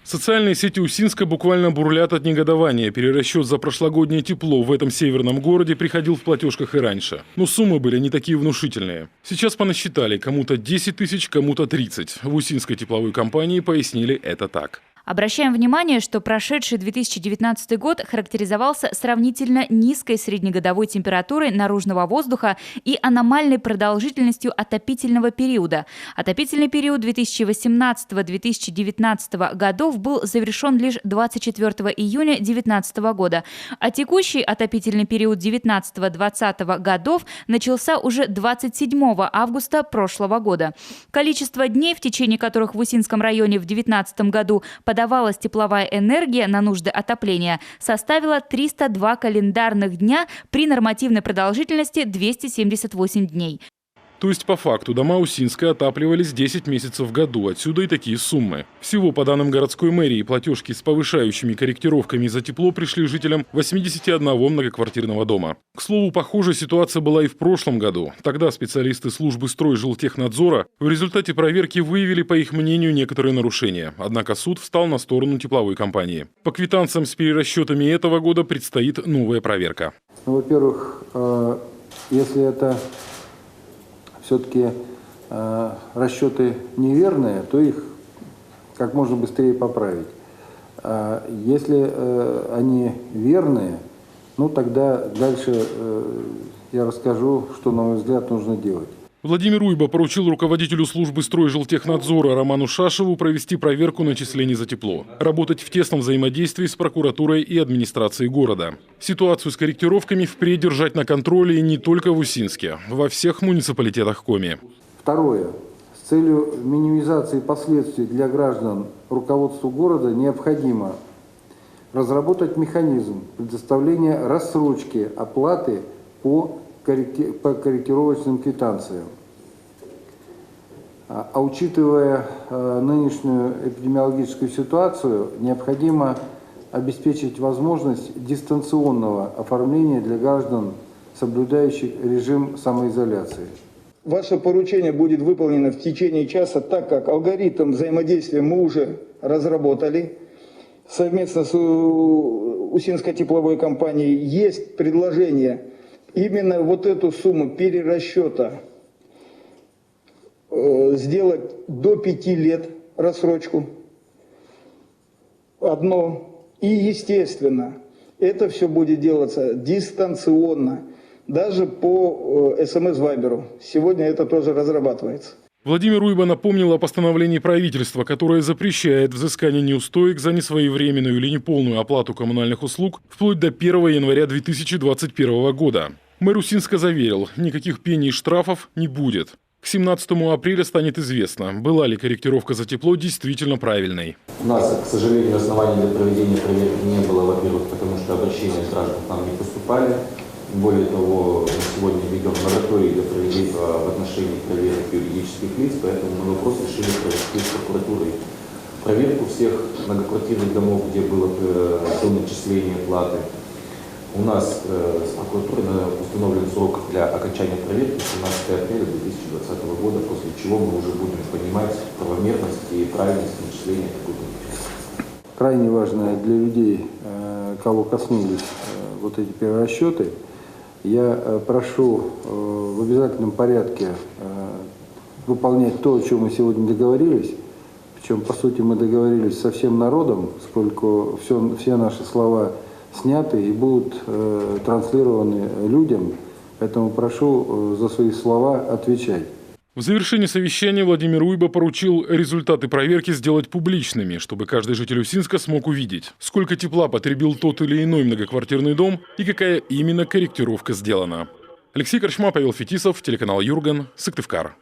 Социальные сети Усинска буквально бурлят от негодования. Перерасчет за прошлогоднее тепло в этом северном городе приходил в платежках и раньше. Но суммы были не такие внушительные. Сейчас понасчитали, кому-то 10 тысяч, кому-то 30. В Усинской тепловой компании пояснили это так. Обращаем внимание, что прошедший 2019 год характеризовался сравнительно низкой среднегодовой температурой наружного воздуха и аномальной продолжительностью отопительного периода. Отопительный период 2018-2019 годов был завершен лишь 24 июня 2019 года, а текущий отопительный период 19-20 годов начался уже 27 августа прошлого года. Количество дней, в течение которых в Усинском районе в 2019 году подавалась тепловая энергия на нужды отопления, составила 302 календарных дня при нормативной продолжительности 278 дней. То есть, по факту, дома Усинска отапливались 10 месяцев в году. Отсюда и такие суммы. Всего, по данным городской мэрии, платежки с повышающими корректировками за тепло пришли жителям 81 многоквартирного дома. К слову, похожая ситуация была и в прошлом году. Тогда специалисты службы Стройжилтехнадзора в результате проверки выявили, по их мнению, некоторые нарушения. Однако суд встал на сторону тепловой компании. По квитанциям с перерасчетами этого года предстоит новая проверка. Во-первых, если это все-таки расчеты неверные, то их как можно быстрее поправить. Если они верные, ну тогда дальше я расскажу, что, на мой взгляд, нужно делать. Владимир Уйба поручил руководителю службы Стройжилтехнадзора Роману Шашеву провести проверку начислений за тепло. Работать в тесном взаимодействии с прокуратурой и администрацией города. Ситуацию с корректировками впредь держать на контроле не только в Усинске, во всех муниципалитетах Коми. Второе. С целью минимизации последствий для граждан руководству города необходимо разработать механизм предоставления рассрочки оплаты по корректировочным квитанциям. А учитывая нынешнюю эпидемиологическую ситуацию, необходимо обеспечить возможность дистанционного оформления для граждан, соблюдающих режим самоизоляции. Ваше поручение будет выполнено в течение часа, так как алгоритм взаимодействия мы уже разработали. Совместно с Усинской тепловой компанией есть предложение именно вот эту сумму перерасчета сделать до 5 лет рассрочку. Одно. И, естественно, это все будет делаться дистанционно, даже по СМС-вайберу. Сегодня это тоже разрабатывается. Владимир Уйба напомнил о постановлении правительства, которое запрещает взыскание неустоек за несвоевременную или неполную оплату коммунальных услуг вплоть до 1 января 2021 года. Мэр Усинска заверил, никаких пений и штрафов не будет. К 17 апреля станет известно, была ли корректировка за тепло действительно правильной. У нас, к сожалению, оснований для проведения проверки не было, во-первых, потому что обращения граждан к нам не поступали. Более того, мы сегодня ведем мораторий для проведения в отношении проверок юридических лиц, поэтому мы вопрос решили провести с прокуратурой. Проверку всех многоквартирных домов, где было до начисления платы. У нас с прокуратурой установлен срок для окончания проверки 17 апреля 2020 года, после чего мы уже будем понимать правомерность и правильность начисления такой платежи. Крайне важно для людей, кого коснулись вот эти перерасчеты, я прошу в обязательном порядке выполнять то, о чем мы сегодня договорились. Причем, по сути, мы договорились со всем народом, поскольку все наши слова сняты и будут транслированы людям. Поэтому прошу за свои слова отвечать. В завершении совещания Владимир Уйба поручил результаты проверки сделать публичными, чтобы каждый житель Усинска смог увидеть, сколько тепла потребил тот или иной многоквартирный дом и какая именно корректировка сделана. Алексей Корчма, Павел Фетисов, телеканал Юрган, Сыктывкар.